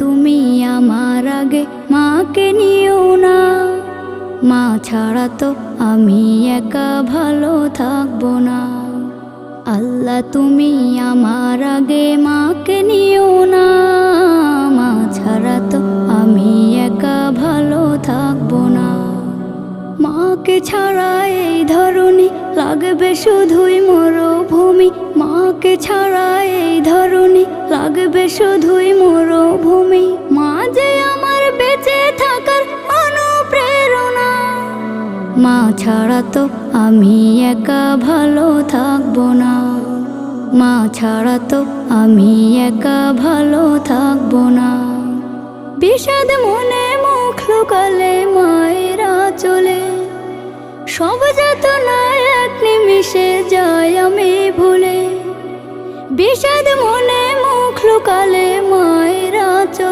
তুমি আমার আগে মাকে নিও না, মা ছাড়া তো আমি একা ভালো থাকবো না। আল্লাহ তুমি আমার আগে মাকে নিও না, মা ছাড়া তো আমি একা ভালো থাকবো না। মাকে ছাড়া এই ধরনী লাগবে শুধুই মরুভূমি, মাকে ছাড়া এই ধরনী লাগবে শুধুই মরুভূমি। মা যে আমার বেঁচে থাকার অনুপ্রেরণা, মা ছাড়া তো আমি একা ভালো থাকবো না, মা ছাড়া তো আমি একা ভালো থাকবো না। বিষাদ মনে মুখ লুকালে মায়েরা চলে, সব যাতনা এক নিমিষে যায় আমি ভুলে। বিষাদ মনে মুখ লুকালে